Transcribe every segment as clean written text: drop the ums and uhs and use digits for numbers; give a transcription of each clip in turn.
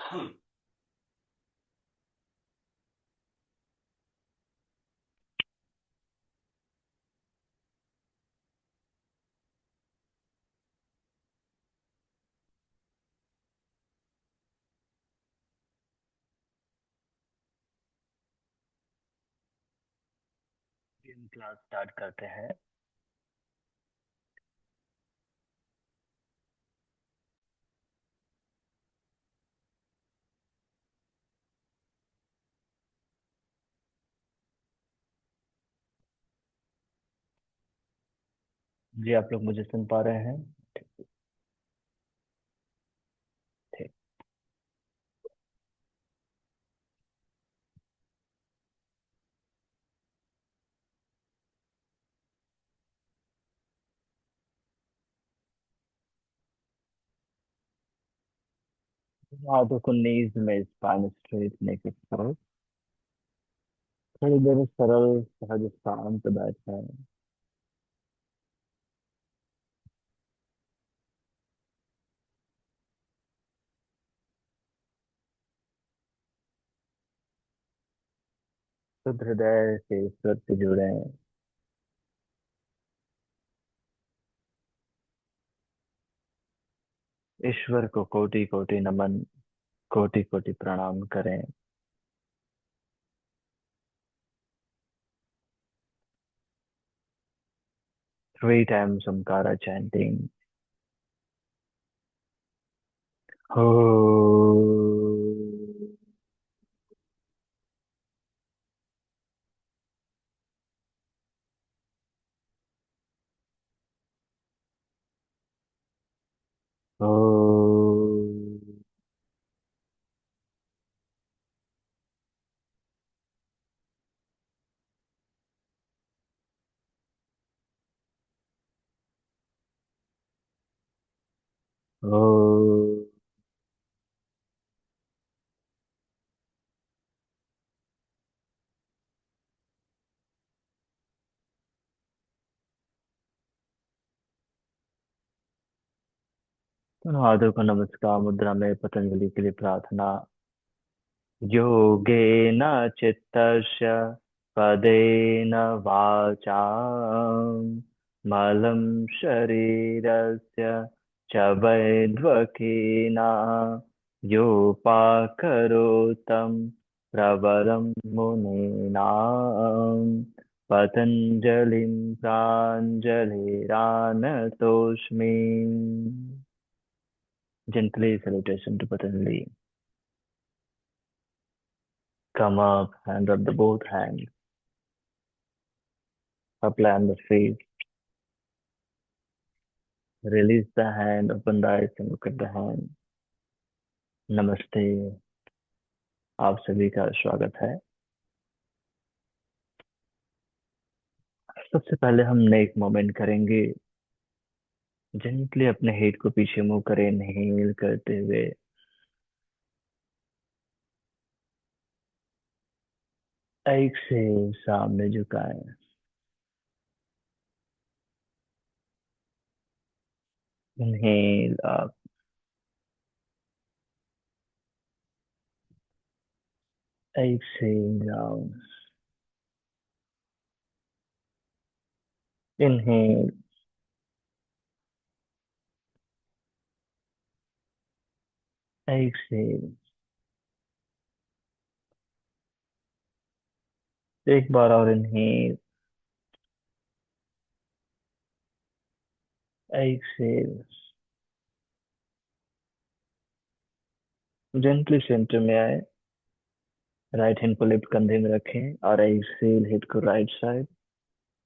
हम class start करते हैं। जी, आप लोग मुझे सुन पा रहे हैं? ठीक। आधो को नीज में स्पाइन स्ट्रेट नेक करो। थोड़ी देर सरल सहज शांत बैठे। शुद्ध हृदय से ईश्वर से जुड़े। ईश्वर को कोटि कोटि नमन, कोटि कोटि प्रणाम करें। 3 times Omkara chanting. हो। हो। हो। दोनों हाथों को नमस्कार मुद्रा में पतंजलि के लिए प्रार्थना। योगेन चित्तस्य पदेन वाचा मलं शरीरस्य च वैद्वकेना योपाकरोतं प्रवरं मुनीनां पतञ्जलिं प्राञ्जलिरानतोऽस्मि। Gently salutation to Patanjali. Come up and rub the both hands. Apply on the face. Release the hand. Open the eyes and look at the hand. नमस्ते। आप सभी का स्वागत है। सबसे पहले हम नेक मोमेंट करेंगे। जेंटली अपने हेड को पीछे मूव करें, इनहेल करते हुए। एक से सामने झुकाएं। Inhale up. एक से डाउन। इनहेल। एक से एक बार और इनहेल। एक से जेंटली सेंटर में आए। राइट हैंड को लेफ्ट कंधे में रखें और एक्सेल हेड को राइट साइड।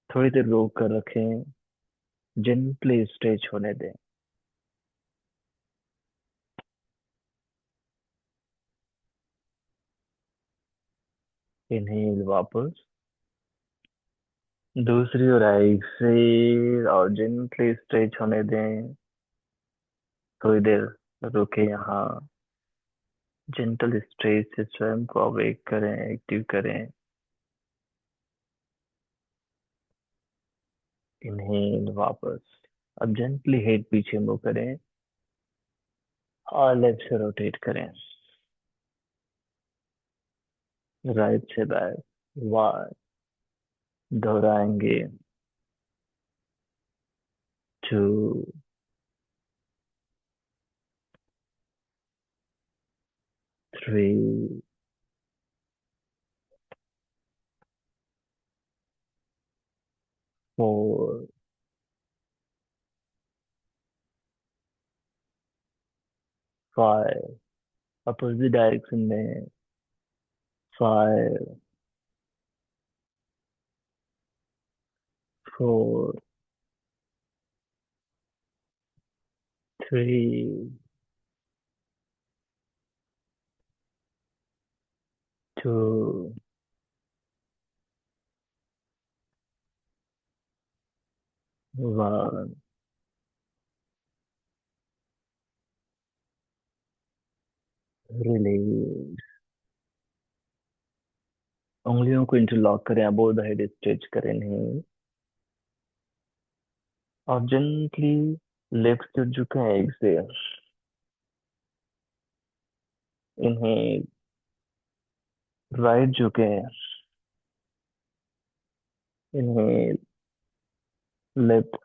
थोड़ी देर रोक कर रखें। जेंटली स्ट्रेच होने दें। इनहेल वापस। दूसरी ओर एक्सेल और जेंटली स्ट्रेच होने दें। थोड़ी देर रुके यहाँ। जेंटल स्ट्रेच से स्वयं को अवेक करें, एक्टिव करें। इनहेल वापस। अब जेंटली हेड पीछे मूव करें और लेफ्ट से रोटेट करें। राइट से बैक, वन, दोहराएंगे, two, three, four, five, opposite direction में, five, four, three, two, one, release. उंगलियों को इंटरलॉक करें, अबोव द हेड स्ट्रेच करें, नहीं, और जेंटली लेफ्ट से झुकें, एक्सेल, इन्हें राइट झुकें, इन्हें लेफ्ट,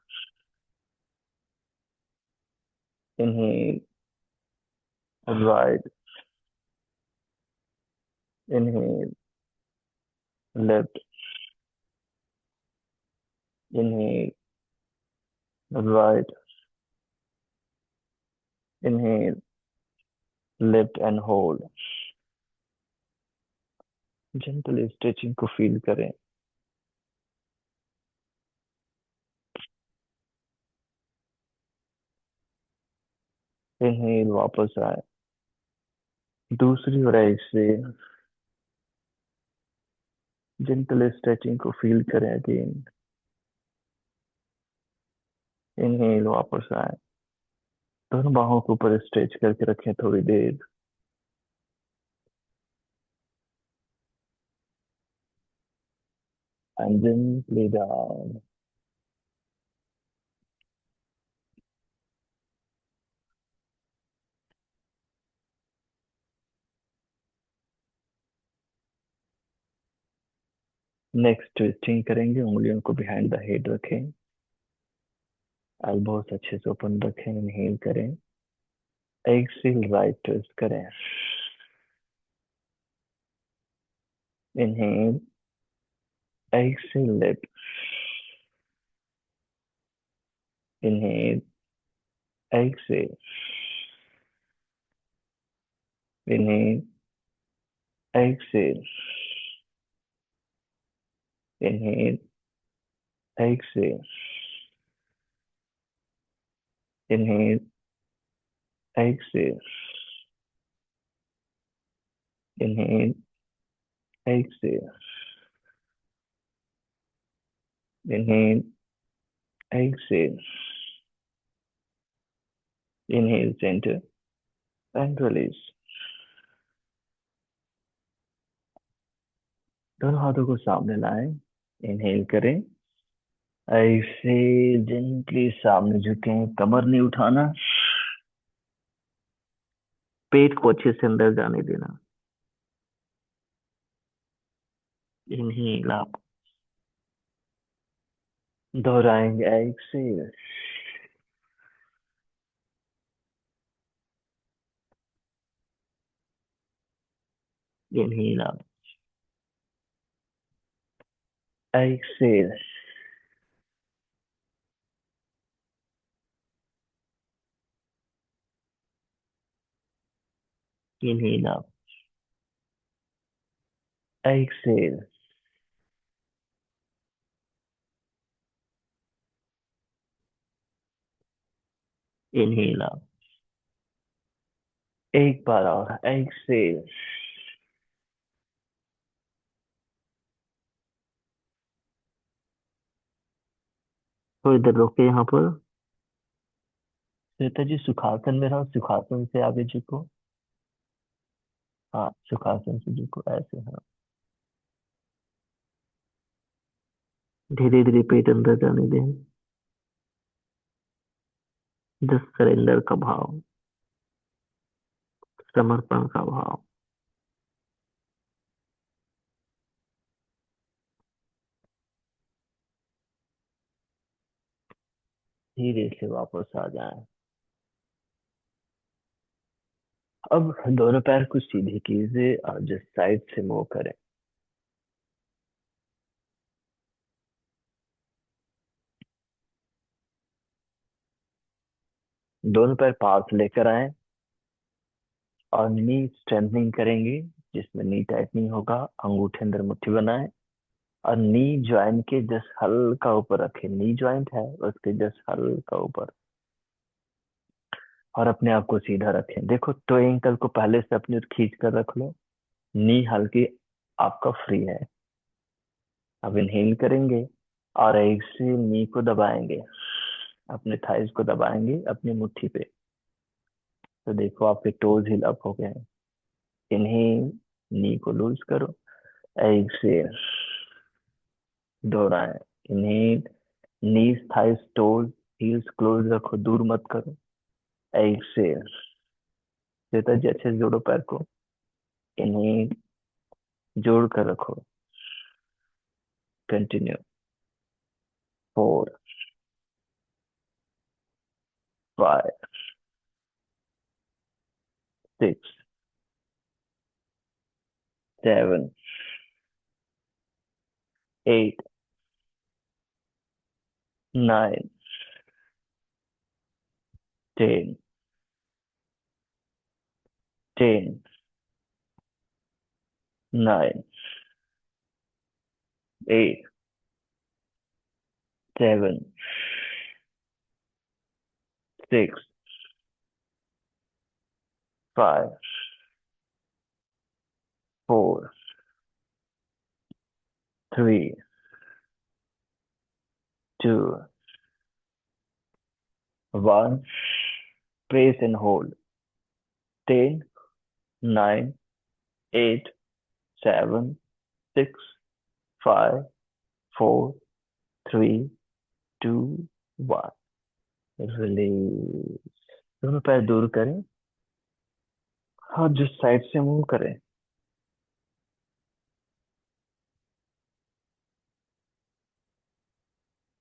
इन्हें राइट, इन्हें लेफ्ट, इन्हें राइट, इन्हें left and hold. Gentle stretching को फील करें। इन्हें वापस आए, दूसरी और ऐसे जेंटल स्ट्रेचिंग को फील करें अगेन। इन्हें वापस आए, दोनों बाहों को ऊपर स्ट्रेच करके रखें थोड़ी देर। And gently down. Next twisting करेंगे, उंगलियों को बिहाइंड द हेड रखें, एल्बोस अच्छे से ओपन रखें, इनहेल करें, एक्सेल राइट ट्विस्ट करें, inhale, exhale left, inhale, exhale, inhale, exhale, inhale, exhale, inhale, exhale, inhale, exhale, inhale, exhale, inhale centre and release. दोनों हाथों को सामने लाएं, इनहेल करें, ऐसे जेंटली सामने झुकें, कमर नहीं उठाना, पेट को अच्छे से अंदर जाने देना। इनहेल आप, दोहराएंगे, एक्सेल, इनहेल आप, एक्सेल, इनहेल आप, एक्सेल, इनहेल आप, एक बार और, एक्सेल, तो इधर रोके यहाँ पर। श्वेता जी सुखासन में रहो, सुखासन से आगे झुको, हाँ सुखासन से झुको, ऐसे, हाँ, धीरे धीरे पेट अंदर जाने दें, जस्ट सरेंडर का भाव, समर्पण का भाव। धीरे से वापस आ जाएं। अब दोनों पैर को सीधे कीजिए और जिस साइड से मूव करें। दोनों पैर पास लेकर आए और नी स्ट्रेंथनिंग करेंगे, जिसमें नी टाइटनिंग होगा। अंगूठे अंदर मुट्ठी बनाए और नी ज्वाइंट के जस्ट हल्का ऊपर रखें। नी ज्वाइंट है उसके जस्ट हल्का ऊपर, और अपने आप को सीधा रखें। देखो टो एंकल को पहले से अपनी ओर खींच कर रख लो। नी हल्की आपका फ्री है। अब इनहेल करेंगे और एक से नी को दबाएंगे, अपने थाइज को दबाएंगे अपनी मुट्ठी पे। तो देखो आपके टोज हिल अप हो गए हैं। इनहेल, नी को लूज करो। एक्सेल, दोहराएं। इनहेल, नीज थाइज टोज हील्स क्लोज रखो, दूर मत करो। एक्सेल, श्वेता जी अच्छे से जोड़ो पैर को। इनहेल, जोड़ कर रखो। Continue. 4, 5, 6, 7, 8, 9, 10, 10, 9, 8, 7, 6, 5, 4, 3, 2, 1. Press and hold. 10, 9, 8, 7, 6, 5, 4, 3, 2, 1. Release. दोनों पैर दूर करें और जिस साइड से मूव करें।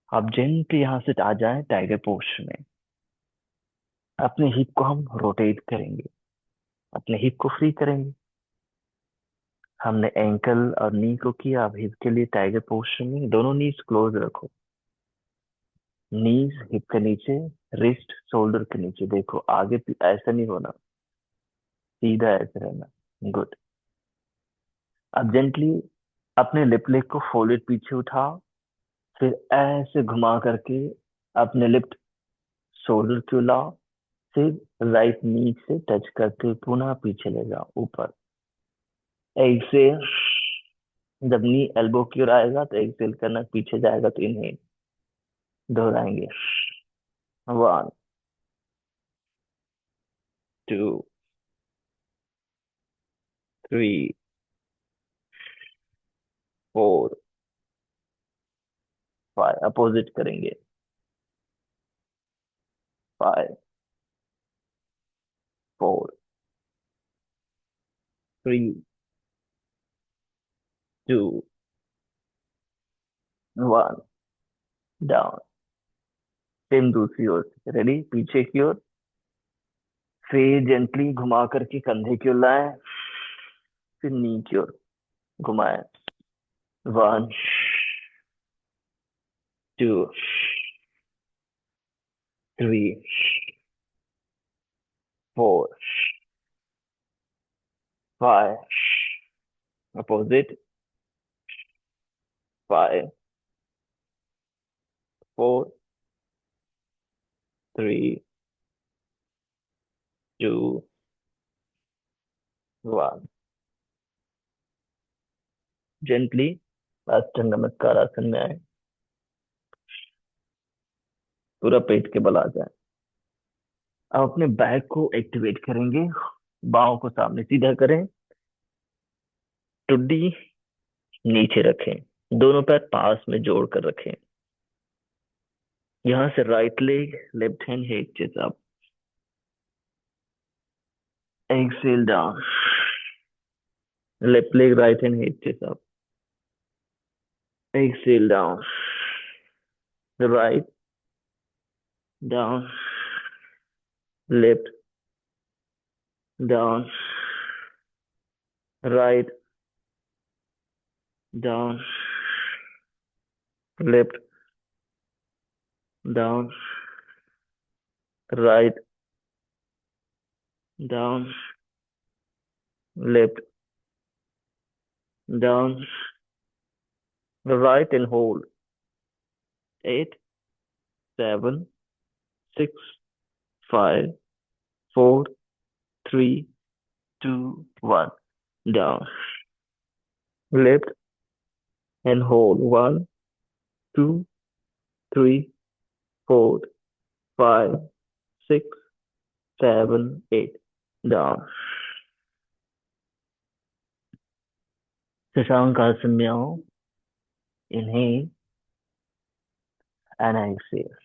आप जेंटली यहाँ से आ जाएं टाइगर पोस्ट में। अपने हिप को हम रोटेट करेंगे, अपने हिप को फ्री करेंगे। हमने एंकल और नी को किया, अब हिप के लिए टाइगर पोस्टर में दोनों नीज क्लोज रखो। नीज हिप के नीचे, रिस्ट शोल्डर के नीचे। देखो आगे ऐसा नहीं होना, सीधा ऐसे रहना। गुड। अब जेंटली अपने लिप लेग को फोल्डेड पीछे उठाओ, फिर ऐसे घुमा करके अपने लिफ्ट शोल्डर को लाओ। फिर राइट नी से टच करके पुनः पीछे ले जाओ ऊपर। एक्सेल, जब नी एल्बो की ओर आएगा तो एक्सेल करना, पीछे जाएगा तो इनहेल। दोहराएंगे। 1, 2, 3, 4, 5। अपोजिट करेंगे। 5, 4, 3, 2, 1। डाउन। सेम दूसरी ओर से, रेडी, पीछे की ओर। फिर जेंटली घुमा करके कंधे की ओर लाए, फिर नी की ओर घुमाए। 1, 2, 3, 4, 5। अपोजिट। 5, 4, 3, 2, 1। जेंटली अष्ट नमस्कार आसन में आए, पूरा पेट के बल आ जाए। अब अपने बैक को एक्टिवेट करेंगे। बाहों को सामने सीधा करें, टुड्डी नीचे रखें, दोनों पैर पास में जोड़ कर रखें। यहाँ से right leg, left hand inches up. Exhale down, left leg right hand inches up. Exhale down, right down, left, down, right, down, left, down, right, down, left, down, right and hold. 8, 7, 6, 5, 4, 3, 2, 1. Down, left and hold. 1, 2, 3, 4, 5, 6, 7, 8. Down. Shashank आसन में आओ. Inhale and exhale.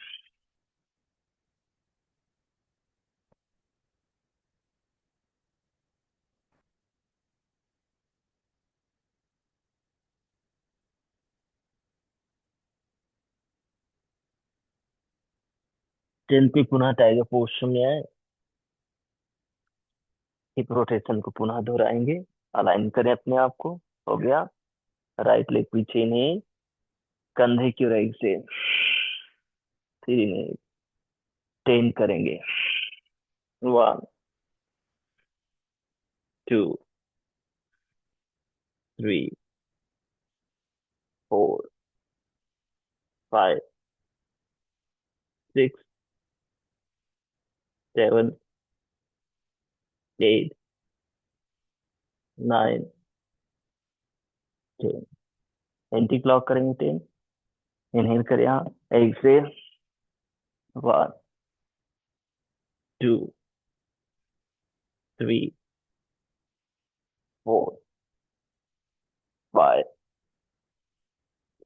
जयंती पुनः tiger poster में आए. Hip rotation को पुनः दोहराएंगे. Align करें अपने आप को. हो गया. राइट लेग पीछे नहीं. कंधे की ओर एक्सेल. फिर इन्हें 10 करेंगे. 1, 2, 3, 4, 5, 6, 7, 8, 9, 10. एंटी क्लॉक करेंगे. 10. इनहेल करें. यहाँ एक्सेल. 1, 2, 3, 4, 5,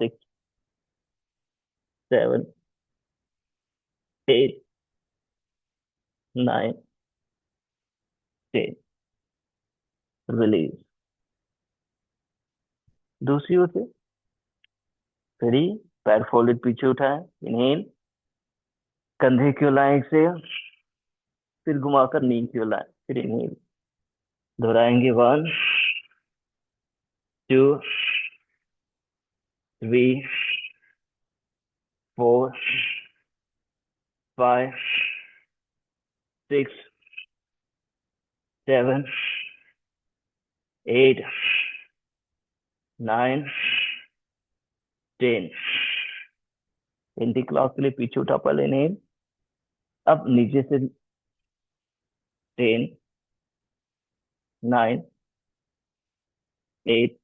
6, 7, 8, 9, 10. रिलीज. दूसरी ओर से. 3. पैर फोल्डेड पीछे उठाएं. इनहेल. कंधे की ओर लाएं. एक्सेल. फिर घुमाकर नी की ओर लाएं. फिर इनहेल. दोहराएंगे. 1, 2, 3, 4, 5, 6, 7, 8, 9, 10. एंटी क्लॉक के लिए पीछे उठा. पहले इनहेल. अब नीचे से. 10, 9, 8,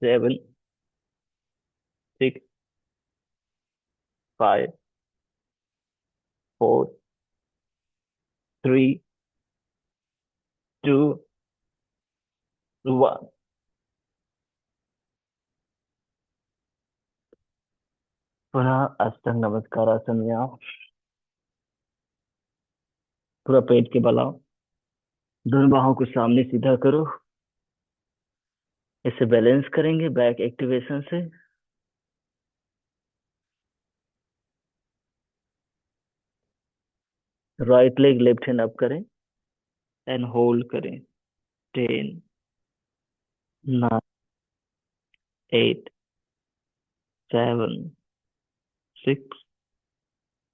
7, 6, 5, 4, 3, 2, 1. पुनः अष्टांग नमस्कार आसन में आओ. पूरा पेट के बल आओ. दोनों बाहों को सामने सीधा करो. इसे बैलेंस करेंगे बैक एक्टिवेशन से. Right leg left hand up करें एंड होल्ड करें. 10, 9, 8, 7, 6,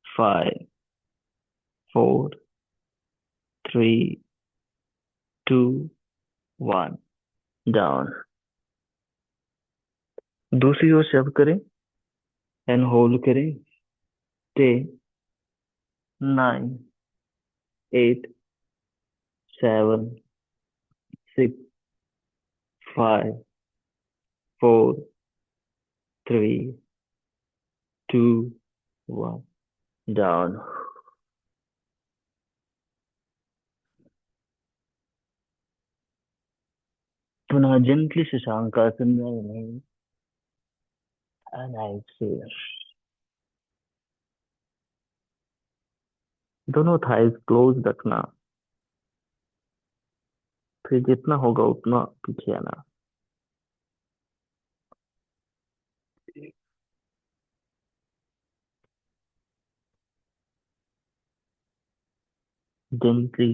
5, 4, 3, 2, 1. डाउन. दूसरी ओर से अब करें एंड होल्ड करें. 10, 9, 8, 7, 6, 5, 4, 3, 2, 1. डाउन. पुनः जेंटली शशांक आसन में एक्सेल. दोनों थाइज क्लोज रखना. फिर जितना होगा उतना पीछे आना. जेंटली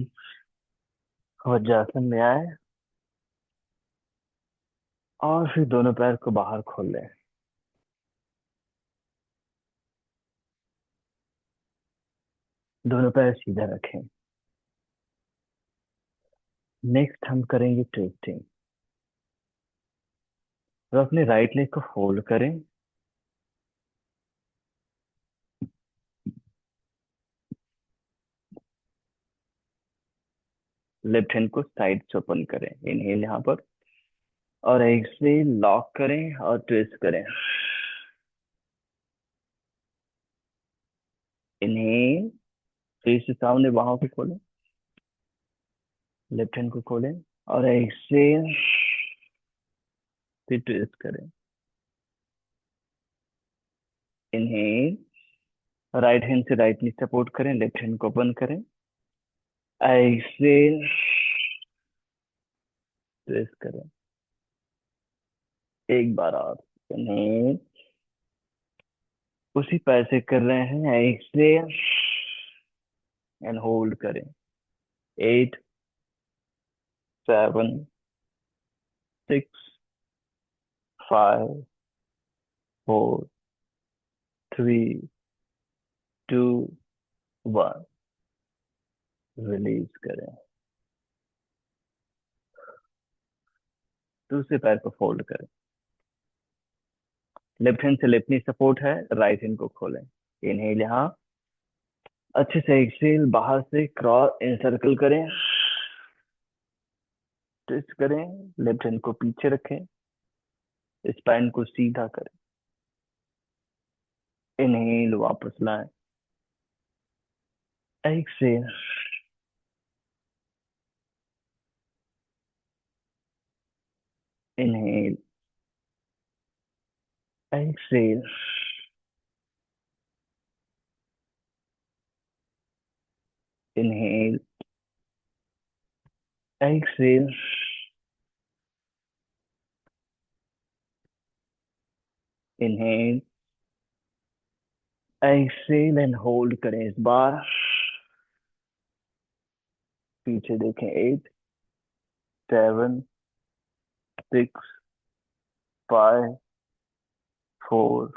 वज्रासन में आए और फिर दोनों पैर को बाहर खोल लें। दोनों पैर सीधा रखें। नेक्स्ट हम करेंगे ट्विस्टिंग। तो अपने राइट लेग को फोल्ड करें। लेफ्ट हैंड को साइड से ओपन करें, इनहेल यहाँ पर, और एक्सहेल लॉक करें और ट्विस्ट करें। इनहेल, फिर से सामने बाहों को खोलें, लेफ्ट हैंड को खोलें, और एक्सहेल, फिर ट्विस्ट करें। इनहेल, राइट हैंड से राइट नी सपोर्ट करें, लेफ्ट हैंड को ओपन करें। एक्सहेल, ट्विस्ट करें। एक बार और। इनहेल, उसी पैर से कर रहे हैं। एक्सहेल एंड होल्ड करें। 8, 7, 6, 5, 4, 3, 2, 1। रिलीज करें। दूसरे पैर को फोल्ड करें। लेफ्ट हैंड से लेफ्ट नी सपोर्ट है, राइट हैंड को खोलें। इनहेल, यहाँ अच्छे से एक्सहेल, बाहर से क्रॉस इन सर्कल करें, ट्विस्ट करें। लेफ्ट हैंड को पीछे रखें, स्पाइन को सीधा करें। इनहेल, वापस लाएं। Exhale, inhale, exhale, inhale, exhale, inhale, exhale and hold करें। इस बार पीछे देखें। 8, 7, 6, 5, 4,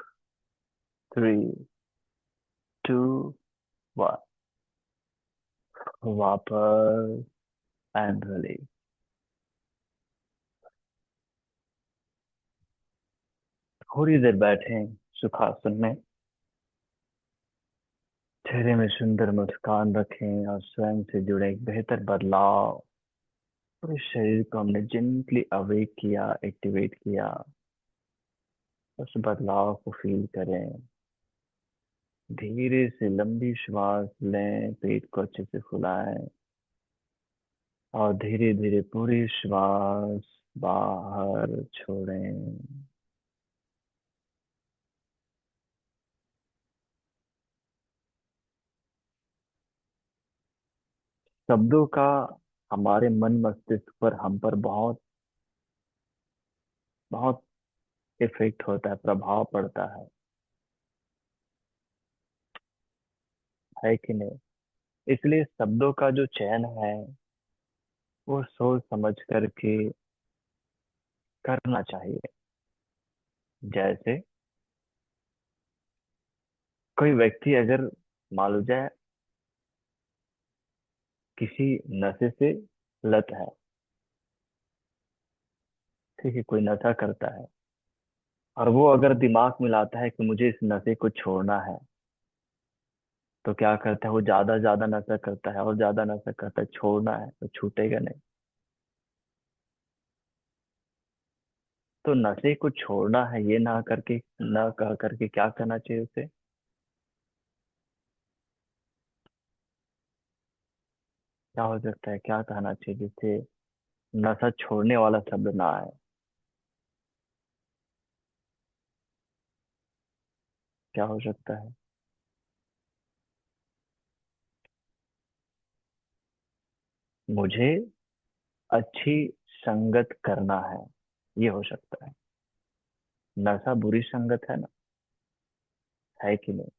3, 2, 1। वापस एंड रिलीज। थोड़ी देर बैठे सुखासन में। चेहरे में सुंदर मुस्कान रखें और स्वयं से जुड़े एक बेहतर बदलाव, पूरे शरीर को हमने जेंटली अवेक किया, एक्टिवेट किया। उस बदलाव को फील करें। धीरे से लंबी श्वास लें, पेट को अच्छे से फुलाएं और धीरे धीरे पूरी श्वास बाहर छोड़ें। शब्दों का हमारे मन मस्तिष्क पर, हम पर बहुत बहुत इफेक्ट होता है, प्रभाव पड़ता है कि नहीं? इसलिए शब्दों का जो चयन है वो सोच समझ करके करना चाहिए। जैसे कोई व्यक्ति अगर मान लो जाए किसी नशे से लत है, ठीक है, कोई नशा करता है, और वो अगर दिमाग में लाता है कि मुझे इस नशे को छोड़ना है, तो क्या करता है? वो ज्यादा ज्यादा नशा करता है और ज्यादा नशा करता है। छोड़ना है तो छूटेगा नहीं। तो नशे को छोड़ना है, ये ना करके, ना कह करके क्या करना चाहिए उसे? क्या हो सकता है, क्या कहना चाहिए जिससे नशा छोड़ने वाला शब्द ना आए? क्या हो सकता है? मुझे अच्छी संगत करना है, ये हो सकता है। नशा बुरी संगत है ना, है कि नहीं?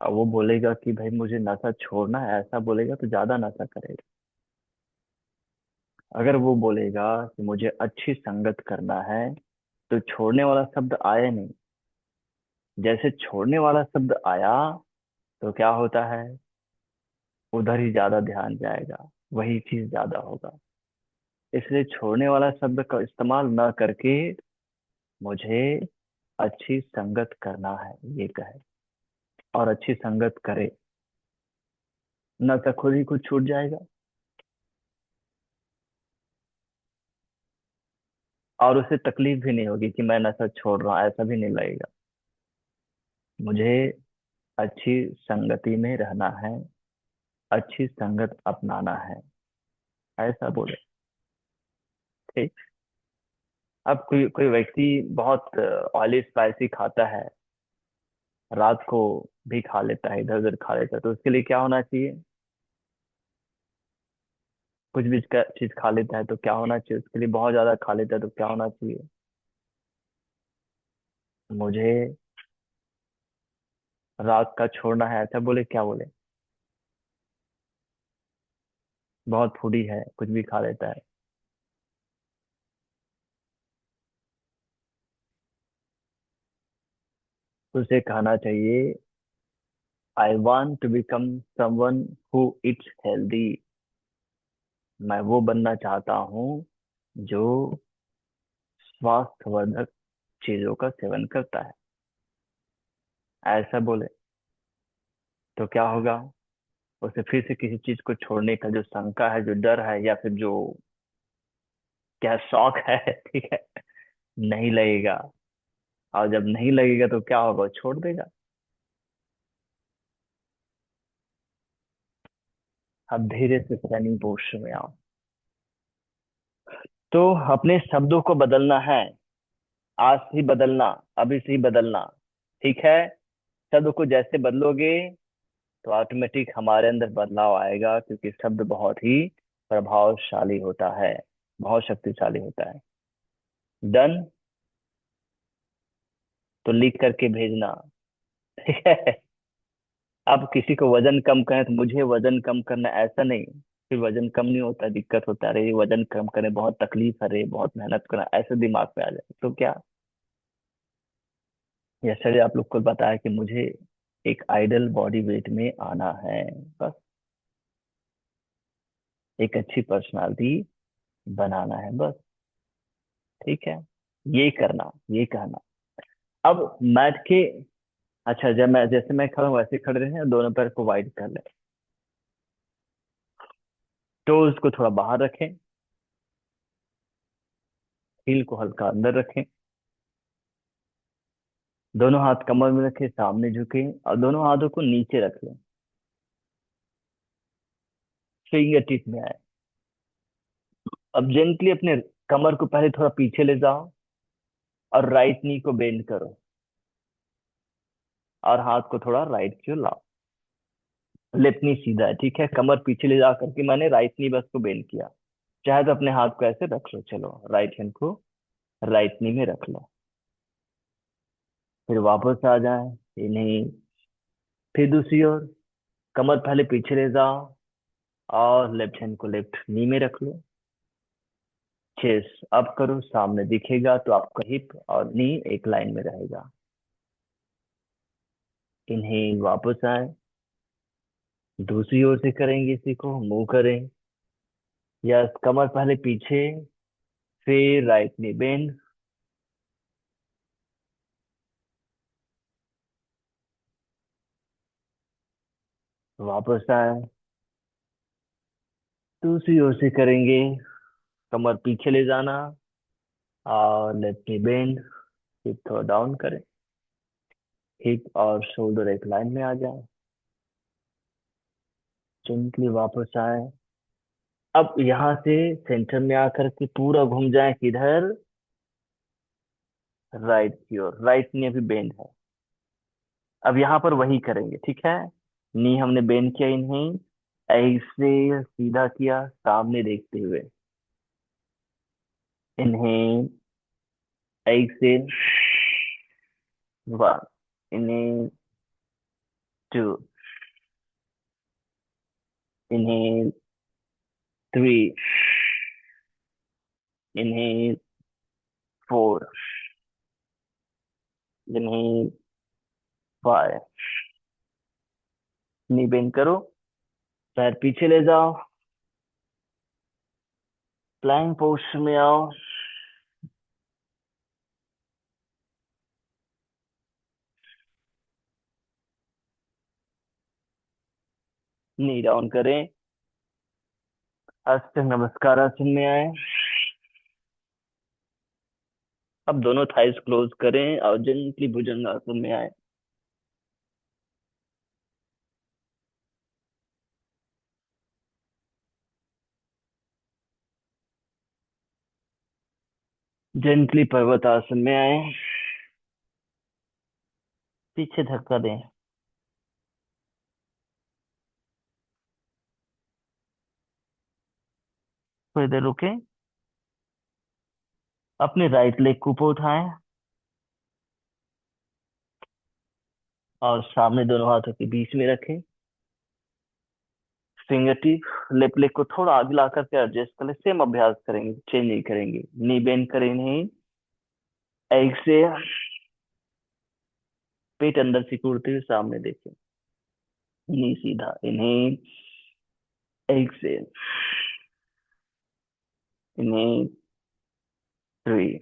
अब वो बोलेगा कि भाई मुझे नशा छोड़ना है, ऐसा बोलेगा तो ज्यादा नशा करेगा। अगर वो बोलेगा कि मुझे अच्छी संगत करना है, तो छोड़ने वाला शब्द आया नहीं। जैसे छोड़ने वाला शब्द आया, तो क्या होता है, उधर ही ज्यादा ध्यान जाएगा, वही चीज ज्यादा होगा। इसलिए छोड़ने वाला शब्द का इस्तेमाल ना करके मुझे अच्छी संगत करना है, ये कहे। और अच्छी संगत करे, न तो खुद ही कुछ छूट जाएगा, और उसे तकलीफ भी नहीं होगी कि मैं नशा छोड़ रहा हूं, ऐसा भी नहीं लगेगा। मुझे अच्छी संगति में रहना है, अच्छी संगत अपनाना है, ऐसा बोले। ठीक। अब कोई कोई व्यक्ति बहुत ऑयली स्पाइसी खाता है, रात को भी खा लेता है, इधर उधर खा लेता है, तो उसके लिए क्या होना चाहिए? कुछ भी चीज खा लेता है तो क्या होना चाहिए उसके लिए? बहुत ज्यादा खा लेता है तो क्या होना चाहिए? मुझे रात का छोड़ना है, ऐसा बोले, क्या बोले? बहुत फूडी है, कुछ भी खा लेता है। तो उसे कहना चाहिए, I want to become someone who it's healthy. मैं वो बनना चाहता हूँ जो स्वास्थ्यवर्धक चीजों का सेवन करता है, ऐसा बोले। तो क्या होगा, उसे फिर से किसी चीज को छोड़ने का जो शंका है, जो डर है, या फिर जो क्या शौक है ठीक है, नहीं लगेगा। और जब नहीं लगेगा तो क्या होगा, वो छोड़ देगा। अब धीरे से ट्रेनिंग पोस्टर में आओ। तो अपने शब्दों को बदलना है, आज से ही बदलना, अभी से ही बदलना। ठीक है। शब्द को जैसे बदलोगे तो ऑटोमेटिक हमारे अंदर बदलाव आएगा, क्योंकि शब्द बहुत ही प्रभावशाली होता है, बहुत शक्तिशाली होता है। डन। तो लिख करके भेजना। ठीक है। अब किसी को वजन कम करें तो मुझे वजन कम करना, ऐसा नहीं। फिर वजन कम नहीं होता, दिक्कत होता है, अरे ये वजन कम करें, बहुत तकलीफ है रे, बहुत मेहनत करना, ऐसे दिमाग पे आ जाए तो क्या। यस्टरडे आप लोग को बताया कि मुझे एक आइडल बॉडी वेट में आना है, बस एक अच्छी पर्सनालिटी बनाना है, बस। ठीक है। ये करना, ये कहना। अब मैट के, अच्छा, जब मैं जैसे मैं खड़ा हूं वैसे खड़े रहे, दोनों पैर को वाइड कर ले, टोज को थोड़ा बाहर रखें, हील को हल्का अंदर रखें, दोनों हाथ कमर में रखें, सामने झुके, और दोनों हाथों को नीचे रख लें, फिंगर टिप में आए। अब जेंटली अपने कमर को पहले थोड़ा पीछे ले जाओ, और राइट नी को बेंड करो, और हाथ को थोड़ा राइट की ओर लाओ। लेफ्ट नी सीधा है, ठीक है, कमर पीछे ले जा करके मैंने राइट नी बस को बेंड किया। चाहे तो अपने हाथ को ऐसे रख लो, चलो राइट हैंड को राइट नी में रख लो। फिर वापस आ जाए, इन्हीं, फिर दूसरी ओर, कमर पहले पीछे ले जाओ, और लेफ्ट हैंड को लेफ्ट नी में रख लो। चेस्ट अप करो, सामने दिखेगा तो आपका हिप और नी एक लाइन में रहेगा। इन्हें वापस आए, दूसरी ओर से करेंगे, इसी को मूव करें, या कमर पहले पीछे, फिर राइट नी बेंड, वापस आए, दूसरी ओर से करेंगे, कमर पीछे ले जाना, और लेफ्ट नी बेंड, हिप थोड़ा डाउन करें, हिप और शोल्डर एक लाइन में आ जाए, जेंटली वापस आए। अब यहाँ से सेंटर में आकर के पूरा घूम जाए, किधर, राइट की ओर, राइट नी अभी बेंड है। अब यहाँ पर वही करेंगे, ठीक है। नी हमने बेंड किया, इन्हें ऐसे सीधा किया सामने देखते हुए, इन्हें ऐसे, वाह, इन्हें 2, inhale, 3, inhale, 4, inhale, 5। Knee bend करो, पैर पीछे ले जाओ, प्लैंक पोस्टर में आओ। नी डाउन करें, अष्ट नमस्कार आसन में आए। अब दोनों थाइस क्लोज करें और जेंटली भुजंगासन में आए। जेंटली पर्वतासन में आए, पीछे धक्का दें। थोड़ी देर रुके, अपने राइट लेग को ऊपर उठाएं और सामने दोनों हाथों के बीच में रखें। फिंगर टिप लेफ्ट लेग को थोड़ा आगे ला करके एडजस्ट कर ले। सेम अभ्यास करेंगे, चेंज नहीं करेंगे। नी बेंड करें, नहीं, एक से पेट अंदर सिकुड़ते हुए सामने देखें। नी सीधा, इन्हें, एक से, इन्हें, 3,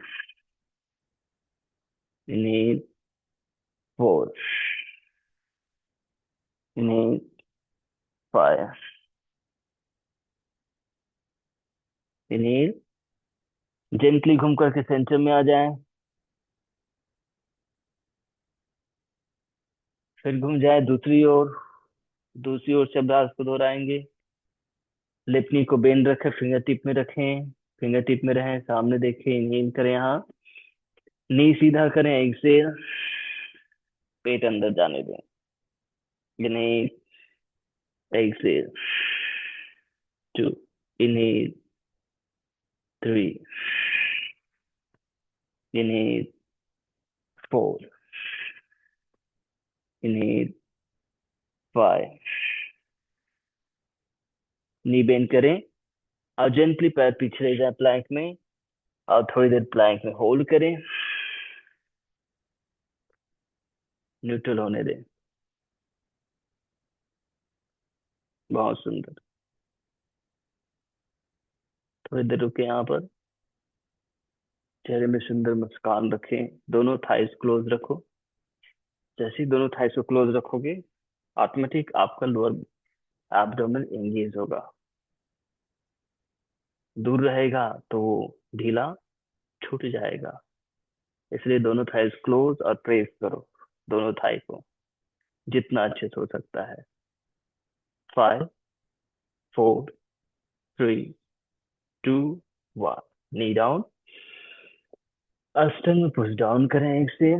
इन्हें, 4, इन्हें, 5, इन्हें। जेंटली घूम करके सेंटर में आ जाएं, फिर घूम जाए दूसरी ओर। दूसरी ओर से अभ्यास को दोहराएंगे। लेफ्ट नी को बेंड रखें, फिंगर टिप में रखें, फिंगर टिप में रहें, सामने देखें। इनहेल करें, यहाँ नी सीधा करें, एक्सेल, पेट अंदर जाने दें। Inhale, exhale, 2, inhale, 3, inhale, 4, inhale, 5। Knee bend करें और जेंटली पैर पीछे ले जाए प्लैंक में, और थोड़ी देर प्लैंक में होल्ड करें, न्यूट्रल होने दें। बहुत सुंदर। थोड़ी देर रुके यहाँ पर, चेहरे में सुंदर मुस्कान रखें। दोनों थाइस क्लोज रखो। जैसे ही दोनों थाइस को क्लोज रखोगे, ऑटोमेटिक आपका लोअर एब्डोमेन एंगेज होगा। दूर रहेगा तो ढीला छूट जाएगा। इसलिए दोनों थाइस क्लोज और प्रेस करो दोनों थाई को, जितना अच्छे से हो सकता है। 5, 4, 3, 2, 1। नी डाउन, अस्टन में पुश डाउन करें, एक से,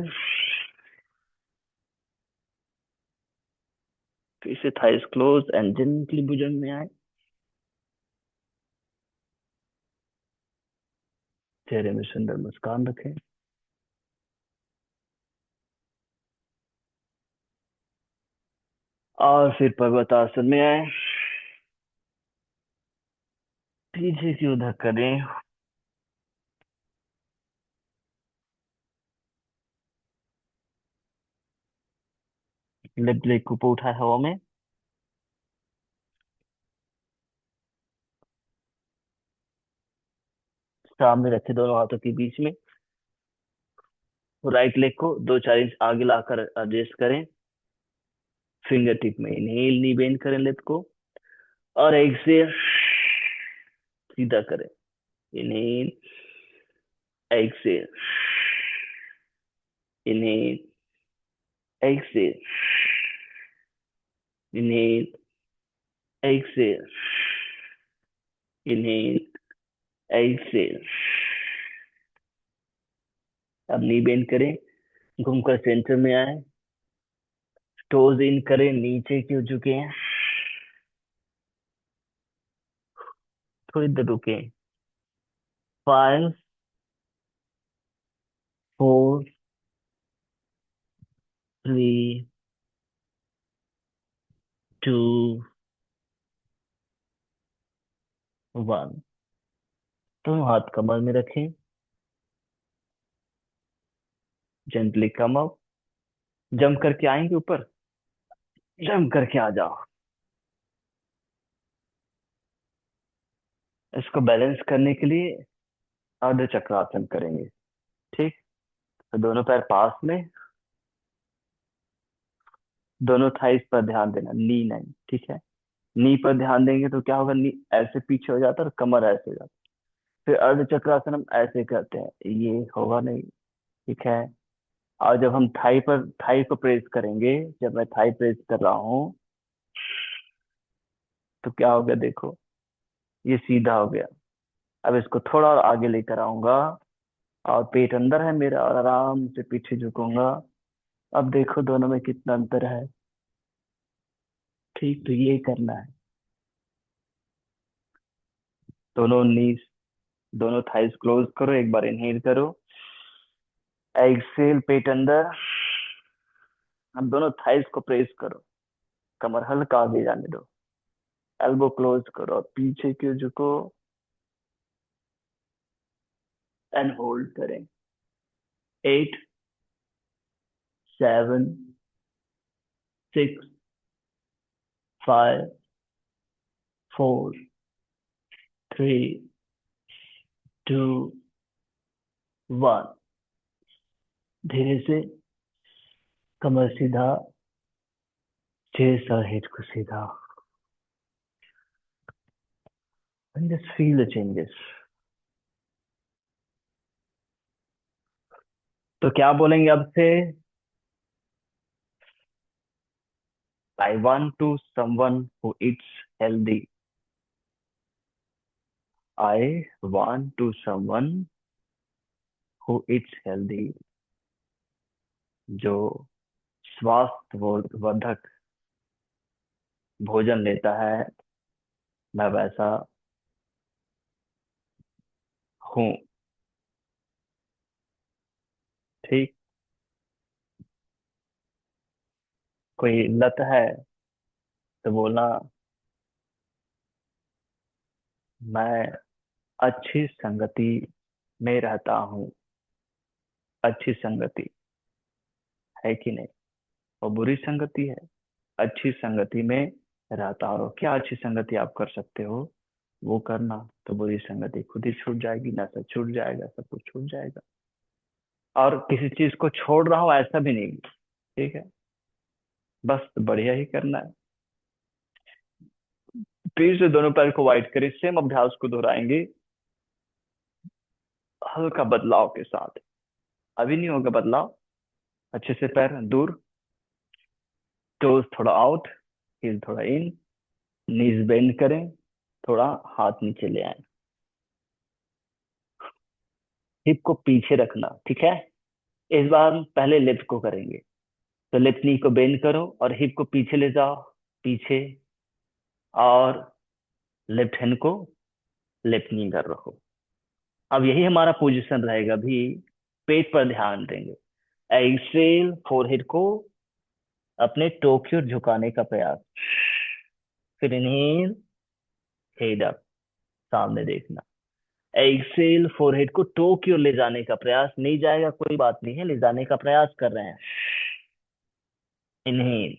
फिर से थाइस क्लोज एंड जेंटली भुजंग में आए। चेहरे में सुंदर मुस्कान रखें। और फिर पर्वतासन में आए, पीछे की उधर करें, लेफ्ट लेग को ऊपर उठाए हवा में, सामने रखे दोनों हाथों के बीच में। राइट लेग को 2-4 इंच आगे लाकर एडजस्ट करें। फिंगर टिप में इनहेल, नी बेंड करें लेफ्ट को, और एक से सीधा करें। Inhale, exhale, inhale, exhale, inhale, exhale, inhale, exhale. अब नी बेंड करें, घूमकर सेंटर में आए, टोज इन करें, नीचे क्यों झुके हैं, थोड़ी देर रुके। 5, 4, 3, टू, वन। तुम हाथ कमर में रखें। Gently come up. जंप करके आएंगे ऊपर। जंप करके आ जाओ। इसको बैलेंस करने के लिए अर्ध चक्रासन करेंगे। ठीक। तो दोनों पैर पास में। दोनों थाइस पर ध्यान देना, नी नहीं, ठीक है। नी पर ध्यान देंगे तो क्या होगा, नी ऐसे पीछे हो जाता है और कमर ऐसे हो जाता है। फिर अर्ध चक्रासन हम ऐसे करते हैं, ये होगा नहीं। ठीक है। और जब हम थाई को प्रेस करेंगे, जब मैं थाई प्रेस कर रहा हूँ तो क्या हो गया देखो, ये सीधा हो गया। अब इसको थोड़ा और आगे लेकर आऊंगा और पेट अंदर है मेरा और आराम से पीछे झुकूंगा। अब देखो दोनों में कितना अंतर है। ठीक, तो ये करना है। दोनों नीज, दोनों थाइस क्लोज करो, एक बार इनहेल करो। एक्सेल, पेट अंदर। अब दोनों थाइस को प्रेस करो। कमर हल्का आगे जाने दो। एल्बो क्लोज करो और पीछे क्यों झुको। एंड होल्ड करें। 8, 7, 6, 5, 4, 3, 2, 1। धीरे से कमर सीधा, चेस्ट और हेड को सीधा। And just feel the changes. तो क्या बोलेंगे अब से। I want to someone who eats healthy. I want to someone who eats healthy. जो स्वास्थ्यवर्धक भोजन लेता है, मैं वैसा हूँ। ठीक। कोई लत है तो बोलना, मैं अच्छी संगति में रहता हूँ। अच्छी संगति है कि नहीं, और बुरी संगति है। अच्छी संगति में रहता हो, क्या अच्छी संगति आप कर सकते हो वो करना, तो बुरी संगति खुद ही छूट जाएगी, नशा छूट जाएगा, सब कुछ छूट जाएगा। और किसी चीज को छोड़ रहा हो ऐसा भी नहीं। ठीक है। बस बढ़िया ही करना है। फिर से दोनों पैर को वाइड करें, सेम अभ्यास को दोहराएंगे हल्का बदलाव के साथ। अभी नहीं होगा बदलाव। अच्छे से पैर दूर, टोज थोड़ा आउट, हील थोड़ा इन, नीज बेंड करें, थोड़ा हाथ नीचे ले आए। हिप को पीछे रखना, ठीक है। इस बार हम पहले लेफ्ट को करेंगे। तो लेफ्ट नी को बेंड करो और हिप को पीछे ले जाओ, पीछे। और लेफ्ट हैंड को लेफ्ट नी कर रखो। अब यही हमारा पोजीशन रहेगा भी। पेट पर ध्यान देंगे। एक्सेल, फोरहेड को अपने टो की ओर झुकाने का प्रयास। फिर इनहेल, हेड अप, सामने देखना। एक्सेल, फोरहेड को टो की ओर ले जाने का प्रयास। नहीं जाएगा कोई बात नहीं है, ले जाने का प्रयास कर रहे हैं। इनहेल,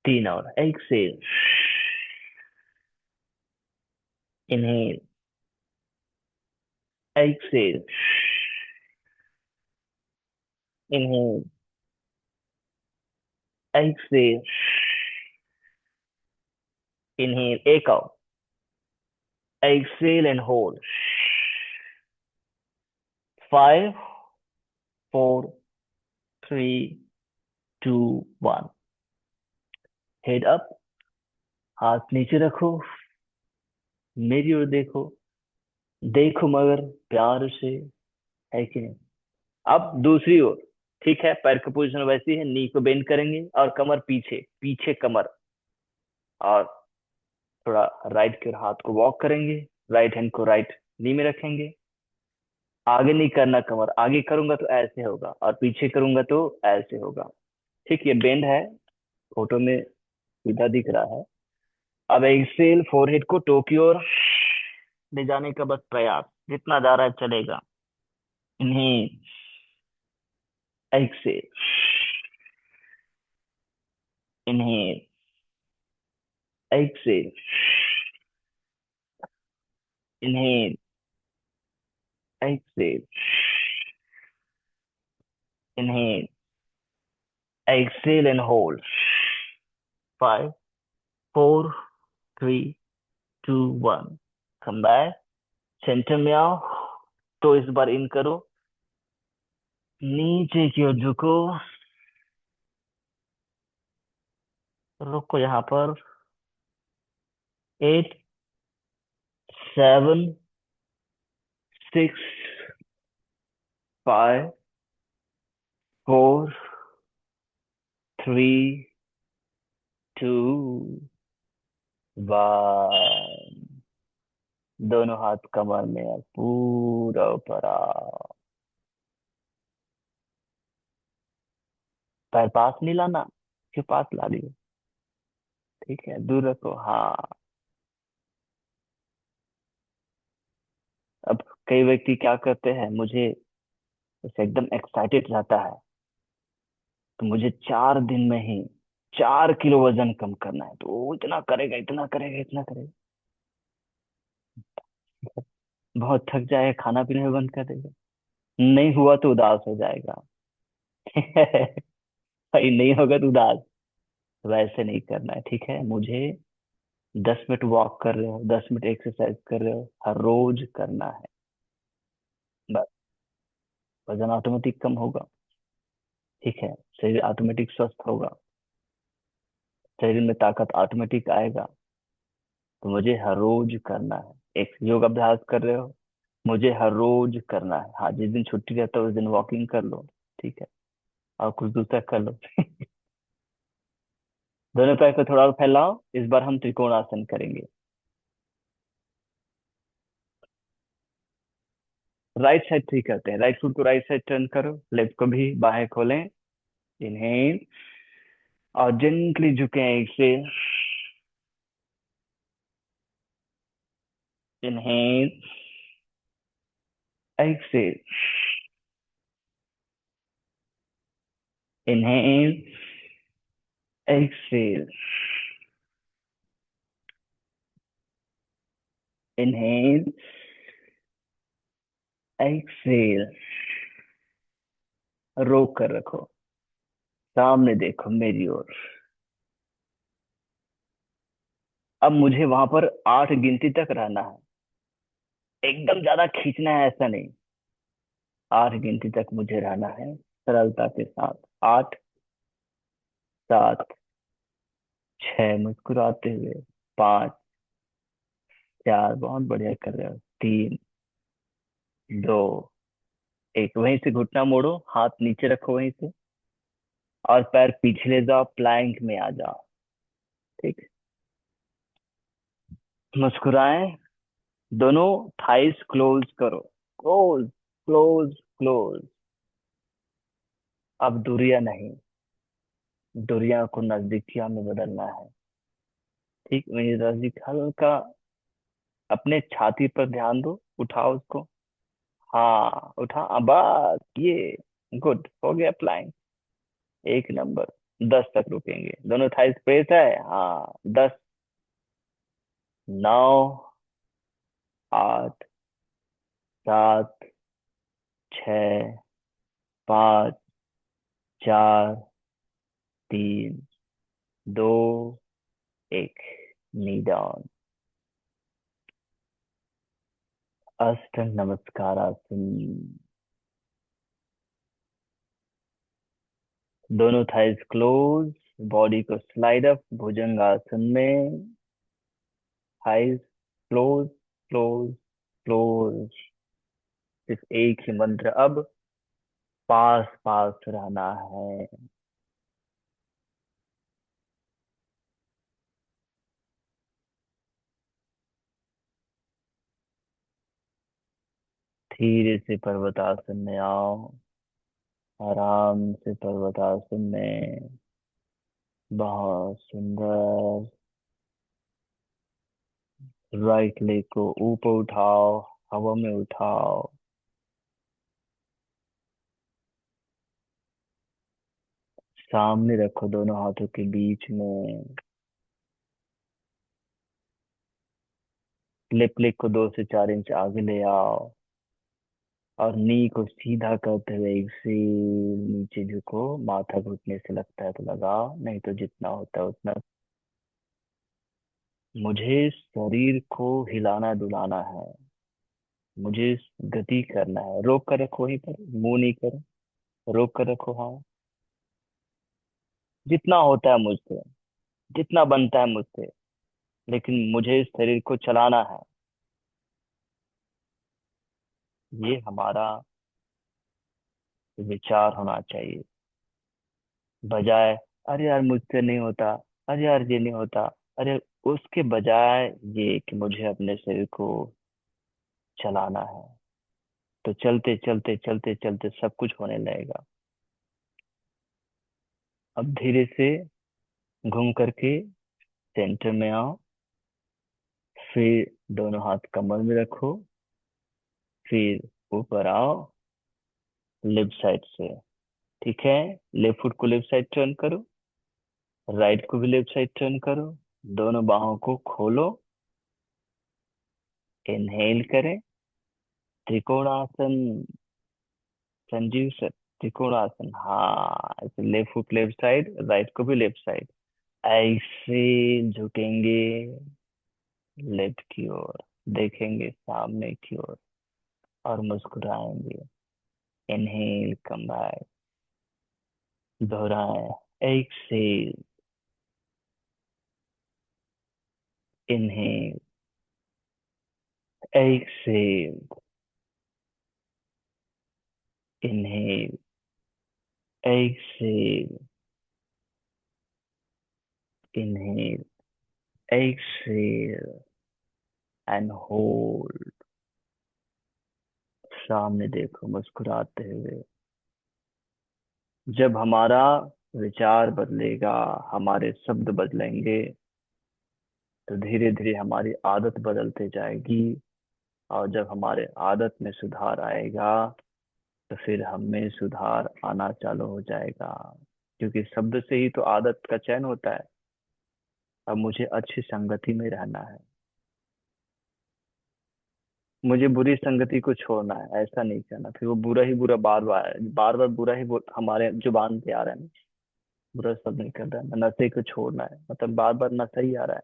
3 और। Exhale, inhale, exhale, inhale, exhale, inhale, एक और। Exhale and hold. 5, 4, 3, 2, 1। Head up, हाथ नीचे रखो, मेरी ओर देखो। देखो मगर प्यार से, है कि नहीं। अब दूसरी ओर। ठीक है, पैर की पोजीशन वैसी है, नी को बेंड करेंगे और कमर पीछे, पीछे कमर। और थोड़ा राइट के हाथ को वॉक करेंगे। राइट हैंड को राइट नी में रखेंगे। आगे नहीं करना, कमर आगे करूंगा तो ऐसे होगा और पीछे करूंगा तो ऐसे होगा। ठीक, ये बेंड है। फोटो में सीधा दिख रहा है। अब एक्सेल, फोरहेड को टोक्यो और ले जाने का बस प्रयास, जितना जा रहा है चलेगा। इन्हें exhale, inhale exhale, inhale exhale, inhale exhale and hold. 5 4 3 2 1। Come back, centre में आओ। तो इस बार इन करो, नीचे की ओर झुको, रुको यहाँ पर। 8 7 6 5 4 3 2 1। दोनों हाथ कमर में और पूरा ऊपर आओ। पैर पास नहीं लाना, क्यों पास ला लियो? ठीक है, दूर रखो, हाँ। अब कई व्यक्ति क्या करते हैं, मुझे जैसे एकदम एक्साइटेड रहता है, तो मुझे 4 दिन में ही 4 किलो वजन कम करना है, तो वो इतना करेगा, इतना करेगा, इतना करेगा। बहुत थक जाएगा, खाना पीना भी बंद कर देगा। नहीं हुआ तो उदास हो जाएगा। भाई नहीं होगा तो उदास। वैसे नहीं करना है, ठीक है? मुझे 10 मिनट वॉक कर रहे हो, 10 मिनट एक्सरसाइज कर रहे हो, हर रोज करना है। बस, वजन ऑटोमेटिक कम होगा। ठीक है, शरीर ऑटोमेटिक स्वस्थ होगा, शरीर में ताकत ऑटोमेटिक आएगा। तो मुझे हर रोज करना है। एक योग अभ्यास कर रहे हो, मुझे हर रोज करना है। हाँ, जिस दिन छुट्टी रहता है उस दिन वॉकिंग कर लो, ठीक है, और कुछ दूसरा कर लो। दोनों पैर को थोड़ा और फैलाओ, इस बार हम त्रिकोणासन करेंगे। राइट साइड ठीक करते हैं, राइट फुट को राइट साइड टर्न करो, लेफ्ट को भी बाहें खोलें। इनहेल, और जेंटली झुकें, exhale. Inhale, exhale, inhale, exhale, inhale, exhale. रोक कर रखो, सामने देखो मेरी ओर। अब मुझे वहां पर 8 गिनती तक रहना है, एकदम ज्यादा खींचना है ऐसा नहीं। 8 गिनती तक मुझे रहना है, सरलता के साथ। 8 7 6, मुस्कुराते हुए। 5 4, बहुत बढ़िया कर रहे हो। 3 2 1, वहीं से घुटना मोड़ो, हाथ नीचे रखो वहीं से, और पैर पीछे ले जाओ, प्लैंक में आ जाओ। ठीक, मुस्कुराएं, दोनों थाइस क्लोज करो, क्लोज क्लोज क्लोज। अब दूरियां नहीं, दूरियां को नजदीकियां में बदलना है। ठीक, मेरी नजदीक हल्का, अपने छाती पर ध्यान दो, उठाओ उसको। हाँ उठा, बस ये, गुड हो गया प्लैंक। एक नंबर। 10 तक रुकेंगे, दोनों थाइस प्रेस है, हाँ। 10 9 8 7 6 5 4 3 2 1। नी डाउन, अष्टांग नमस्कारासन। दोनों थाइस क्लोज, बॉडी को स्लाइड अप भुजंगासन में। Thighs close close close. सिर्फ एक ही मंत्र अब, पास पास रहना है। धीरे से पर्वतासन में आओ, आराम से पर्वतासन में। बहुत सुंदर। राइट लेग को ऊपर उठाओ, हवा में उठाओ। सामने रखो दोनों हाथों के बीच में। लेफ्ट लेग को 2 से 4 इंच आगे ले आओ, और नी को सीधा करते हुए एक से नीचे झुको। माथा घुटने से लगता है तो लगाओ, नहीं तो जितना होता है उतना। मुझे शरीर को हिलाना डुलाना है। मुझे गति करना है। रोक कर रखो वहीं पर, मुंह नहीं करो। रोक कर रखो, हाँ। जितना होता है मुझसे, जितना बनता है मुझसे, लेकिन मुझे इस शरीर को चलाना है। ये हमारा विचार होना चाहिए, बजाय अरे यार मुझसे नहीं होता, अरे यार ये नहीं होता, अरे। उसके बजाय ये कि मुझे अपने शरीर को चलाना है, तो चलते चलते चलते चलते सब कुछ होने लगेगा। अब धीरे से घूम करके सेंटर में आओ। फिर दोनों हाथ कमर में रखो। फिर ऊपर आओ, लेफ्ट साइड से। ठीक है। लेफ्ट फुट को लेफ्ट साइड टर्न करो, राइट को भी लेफ्ट साइड टर्न करो। दोनों बाहों को खोलो। इनहेल करें। त्रिकोणासन। संजीव सर, त्रिकोणासन, हाँ। Left foot left side, right को भी लेफ्ट साइड। ऐसे झुकेंगे लेफ्ट की ओर, देखेंगे सामने की ओर, और मुस्कुराएंगे। Inhale, come back. दोहराएं। Exhale. Inhale. Exhale. Inhale. Exhale. Inhale. Exhale. And hold. सामने देखो मुस्कुराते हुए। जब हमारा विचार बदलेगा, हमारे शब्द बदलेंगे, तो धीरे धीरे हमारी आदत बदलते जाएगी। और जब हमारे आदत में सुधार आएगा, तो फिर हम में सुधार आना चालू हो जाएगा। क्योंकि शब्द से ही तो आदत का चयन होता है। अब मुझे अच्छी संगति में रहना है। मुझे बुरी संगति को छोड़ना है, ऐसा नहीं करना। फिर वो बुरा ही बुरा बार बार बुरा ही हमारे जुबान पे आ रहा है ना। बुरा सब नहीं कर रहा है ना, नशे को छोड़ना है, मतलब बार बार नशा ही आ रहा है।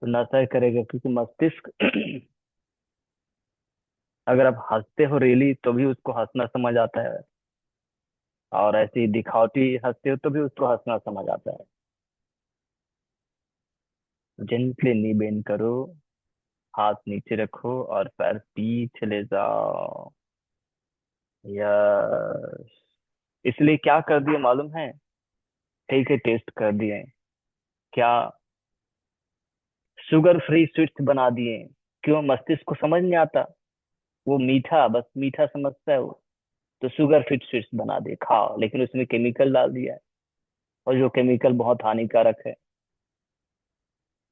तो नशा ही करेगा, क्योंकि मस्तिष्क अगर आप हंसते हो रियली तो भी उसको हंसना समझ आता है, और ऐसे ही दिखावटी हंसते हो तो भी उसको हंसना समझ आता है। जेंटली नी बेंड करो। हाथ नीचे रखो और पैर पीछे ले जाओ। यस। इसलिए क्या कर दिए मालूम है? कई कई टेस्ट कर दिए। क्या? शुगर फ्री स्वीट्स बना दिए। क्यों? मस्तिष्क को समझ नहीं आता। वो मीठा, बस मीठा समझता है वो। तो शुगर फ्री स्वीट्स बना दिए, खाओ, लेकिन उसमें केमिकल डाल दिया है। और जो केमिकल बहुत हानिकारक है।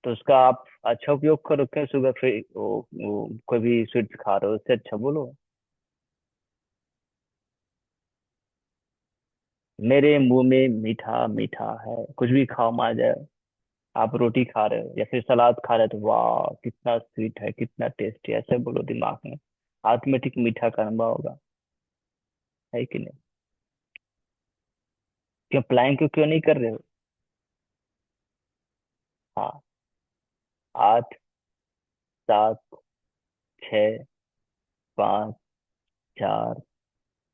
तो उसका आप अच्छा उपयोग करो। क्या शुगर फ्री कोई भी स्वीट्स खा रहे हो, उससे अच्छा बोलो मेरे मुंह में मीठा मीठा है, कुछ भी खाओ मान जाए। आप रोटी खा रहे हो या फिर सलाद खा रहे हो, तो वाह कितना स्वीट है, कितना टेस्टी है, ऐसे बोलो दिमाग में। ऑटोमेटिक मीठा का अनुभव होगा। है कि नहीं? क्यों प्लान क्यों नहीं कर रहे हो? हाँ। 8, 7, 6, 5, 4,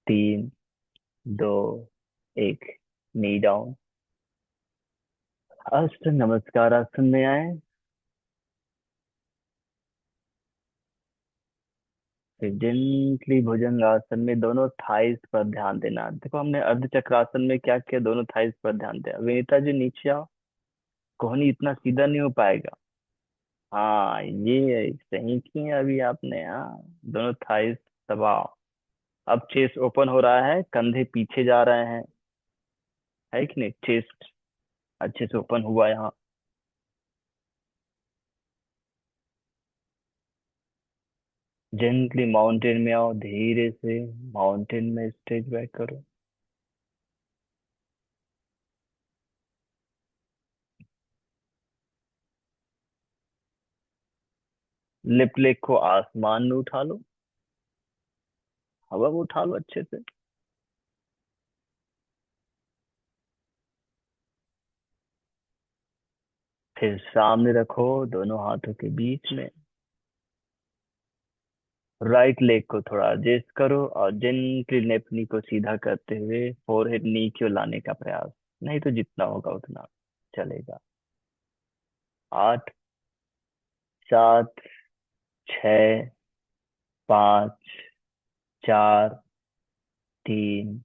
3, 2, 1। Knee down. अष्ट नमस्कार आसन में आए। फिर जेंटली भुजंगासन में दोनों थाइस पर ध्यान देना। देखो हमने अर्ध चक्रासन में क्या किया, दोनों थाइस पर ध्यान दिया। विनीता जी नीचे आओ। कोहनी इतना सीधा नहीं हो पाएगा। हाँ, ये सही की है अभी आपने, हाँ। दोनों थाइस दबाओ। अब चेस्ट ओपन हो रहा है, कंधे पीछे जा रहे हैं। है कि नहीं? चेस्ट अच्छे से ओपन हुआ यहाँ। जेंटली माउंटेन में आओ, धीरे से माउंटेन में स्टेज बैक करो। लेफ्ट लेग को आसमान में उठा लो, हवा में उठा लो अच्छे से। फिर सामने रखो, दोनों हाथों के बीच में। राइट लेग को थोड़ा एडजस्ट करो और जेंटली लेफ्ट को सीधा करते हुए फोरहेड नी की ओर लाने का प्रयास। नहीं तो जितना होगा उतना चलेगा। 8, 7, 6, 5, 4, 3,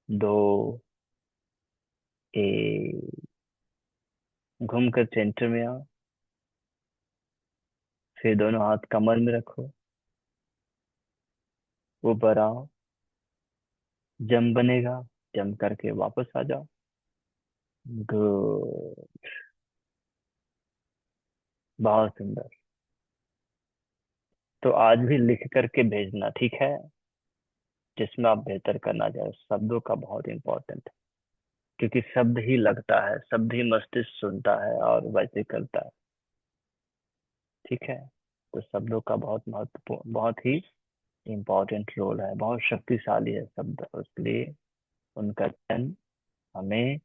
2, 1। घूमकर सेंटर में आओ। फिर दोनों हाथ कमर में रखो, ऊपर आओ। जम बनेगा, जम करके वापस आ जाओ। गुड। बहुत सुंदर। तो आज भी लिख करके भेजना, ठीक है? जिसमें आप बेहतर करना चाहे, शब्दों का बहुत इंपॉर्टेंट है। क्योंकि शब्द ही लगता है, शब्द ही मस्तिष्क सुनता है और वैसे करता है। ठीक है? तो शब्दों का बहुत महत्वपूर्ण, बहुत ही इम्पोर्टेंट रोल है, बहुत शक्तिशाली है शब्द, इसलिए उनका चयन हमें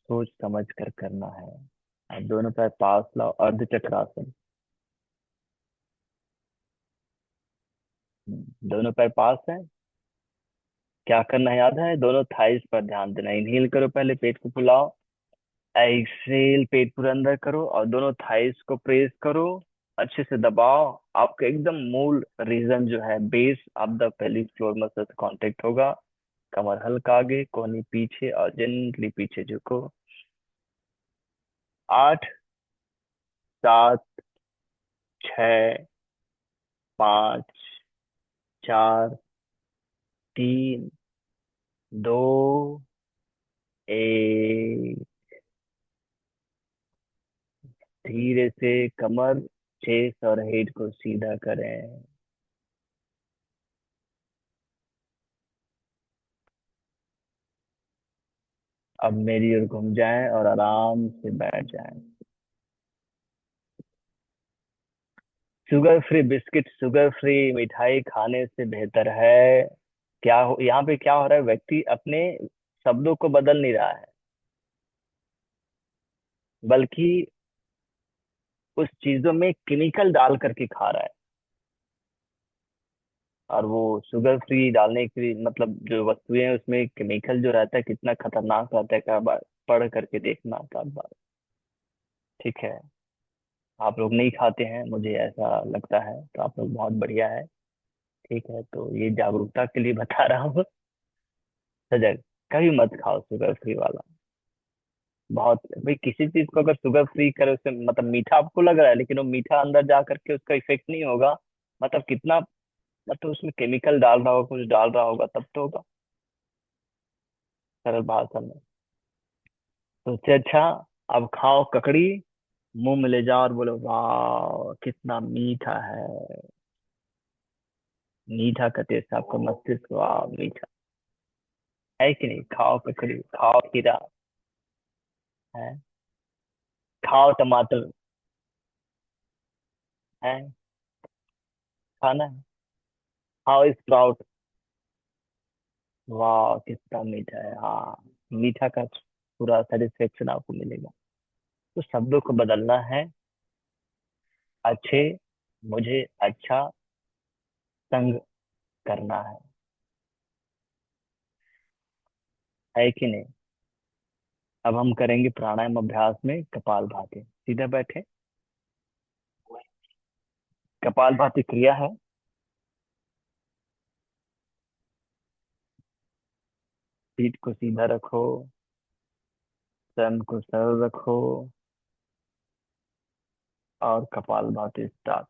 सोच समझ कर करना है। अब दोनों पैर पास लाओ, अर्ध चक्रासन। दोनों पैर पास है। क्या करना है याद है? दोनों थाइस पर ध्यान देना। इनहेल करो, पहले पेट को फुलाओ। एक्सेल, पेट पूरा अंदर करो और दोनों थाइस को प्रेस करो। अच्छे से दबाओ। आपका एकदम मूल रीजन जो है, base of the pelvic floor muscle से कांटेक्ट होगा। कमर हल्का आगे, कोहनी पीछे और जेंटली पीछे झुको। 8, 7, 6, 5, 4, 3, 2, 1। धीरे से कमर, चेस्ट और हेड को सीधा करें। अब मेरी ओर घूम जाएं और आराम से बैठ जाएं। Sugar free biscuit, sugar free मिठाई खाने से बेहतर है। यहाँ पे क्या हो रहा है? व्यक्ति अपने शब्दों को बदल नहीं रहा है, बल्कि उस चीजों में केमिकल डाल करके खा रहा है। और वो शुगर फ्री डालने की मतलब जो वस्तुएं हैं उसमें केमिकल जो रहता है कितना खतरनाक रहता है, का बार पढ़ करके देखना का बार। ठीक है? आप लोग नहीं खाते हैं, मुझे ऐसा लगता है, तो आप लोग बहुत बढ़िया है। ठीक है, तो ये जागरूकता के लिए बता रहा हूँ। सजग, कभी मत खाओ शुगर फ्री वाला। बहुत भाई, किसी चीज को अगर शुगर फ्री करे उससे मतलब मीठा आपको लग रहा है, लेकिन वो मीठा अंदर जा करके उसका इफेक्ट नहीं होगा। मतलब कितना, मतलब उसमें केमिकल डाल रहा होगा, कुछ डाल रहा होगा तब तो होगा। सरल भाषा में। तो उससे अच्छा अब खाओ ककड़ी, मुंह में ले जाओ और बोलो वाह कितना मीठा है। मीठा का टेस्ट आपको मस्तिष्क, वाह मीठा है कि नहीं? खाओ ककड़ी, खाओ खीरा है, खाओ टमाटर है, खाना है। खाओ स्प्राउट, वाह कितना मीठा है। हाँ, मीठा का पूरा सेटिस्फेक्शन आपको मिलेगा। तो शब्दों को बदलना है। अच्छे, मुझे अच्छा संग करना है कि नहीं? अब हम करेंगे प्राणायाम अभ्यास में कपाल भाती। सीधा बैठे, कपाल भाती क्रिया है। पीठ को सीधा रखो, तन को सरल रखो और कपाल भाती स्टार्ट।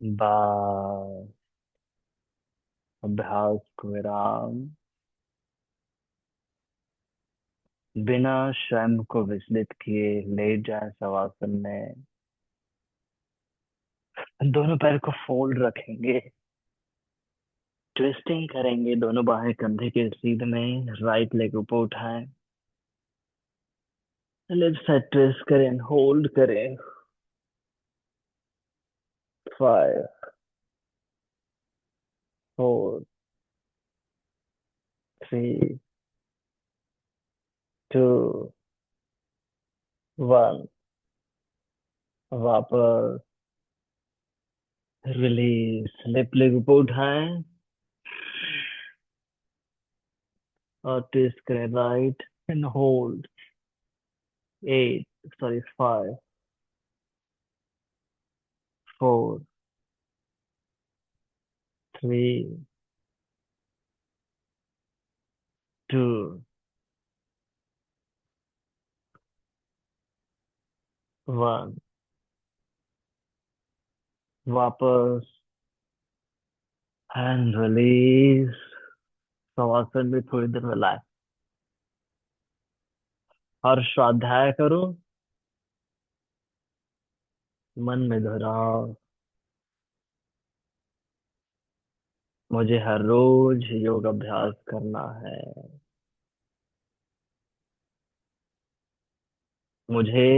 बस अभ्यास को विराम। बिना स्वयं को विचलित किए लेट जाए शवासन में। दोनों पैर को फोल्ड रखेंगे। ट्विस्टिंग करेंगे दोनों बाहें कंधे के सीध में। राइट लेग ऊपर उठाएं। लेफ्ट साइड ट्विस्ट करें, होल्ड करें। 5, 4, 3, 2, 1। वापस रिलीज। लेफ्ट लेग ऊपर उठाएं और ट्विस्ट करें राइट एंड होल्ड। 8, सॉरी, 5, 4, 3, 2, 1। वापस एंड रिलीज। शवासन में थोड़ी देर में लाए और स्वाध्याय करो। मन में दोहराओ, मुझे हर रोज योग अभ्यास करना है। मुझे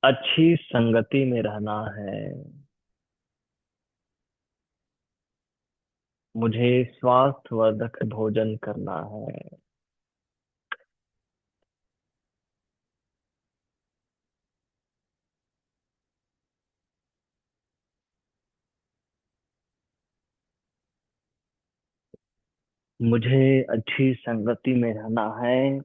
अच्छी संगति में रहना है। मुझे स्वास्थ्यवर्धक भोजन करना है। मुझे अच्छी संगति में रहना है।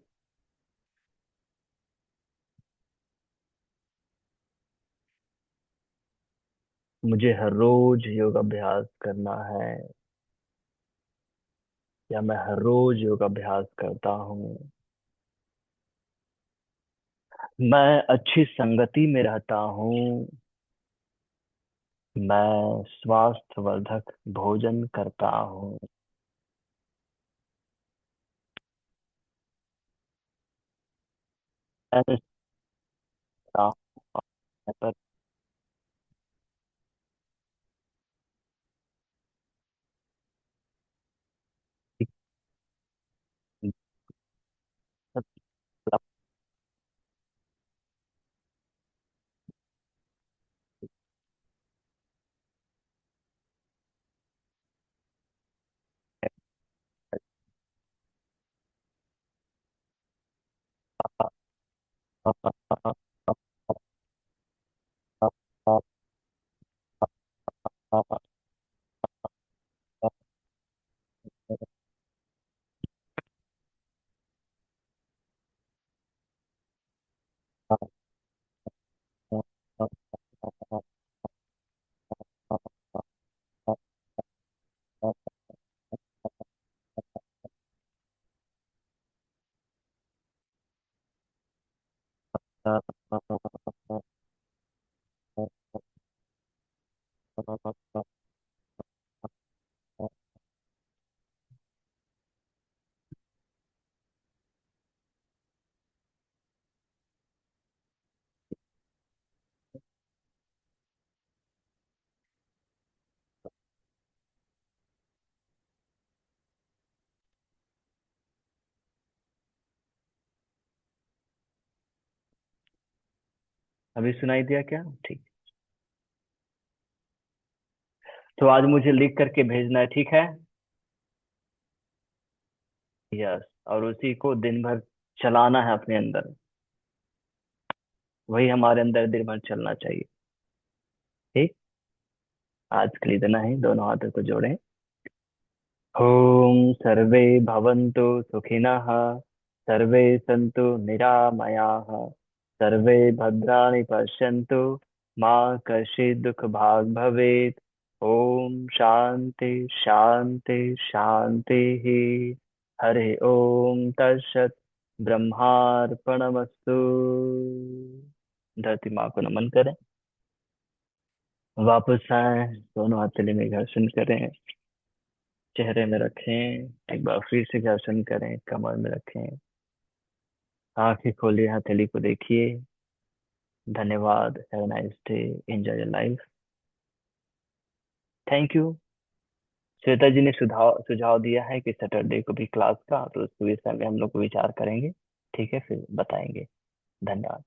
मुझे हर रोज योग अभ्यास करना है, या मैं हर रोज योग अभ्यास करता हूँ। मैं अच्छी संगति में रहता हूँ। मैं स्वास्थ्यवर्धक भोजन करता हूँ। मैं सोचता हूँ, पर अभी सुनाई दिया क्या? ठीक। तो आज मुझे लिख करके भेजना है, ठीक है? यस। और उसी को दिन भर चलाना है अपने अंदर। वही हमारे अंदर दिन भर चलना चाहिए। ठीक। आज के लिए इतना ही। दोनों हाथों को जोड़ें। ओम सर्वे भवन्तु सुखिनः। सर्वे सन्तु निरामयाः। सर्वे भद्राणि पश्यन्तु। मा कश्चित् दुःखभाग् भवेत्। ओम शांति शांति शांतिः। हरि ओम तत्सत्। ब्रह्मार्पणमस्तु। धरती माँ को नमन करें। वापस आए, दोनों हथेली में घर्षण करें, चेहरे में रखें, एक बार फिर से घर्षण करें, कमर में रखें, आंखें खोलिए, हथेली को देखिए। धन्यवाद। Have nice day. Enjoy your life. Thank you. Shweta ji ने सुझाव सुझाव दिया है कि सैटरडे को भी क्लास का, तो उसके विषय में हम लोग विचार करेंगे। ठीक है, फिर बताएंगे। धन्यवाद।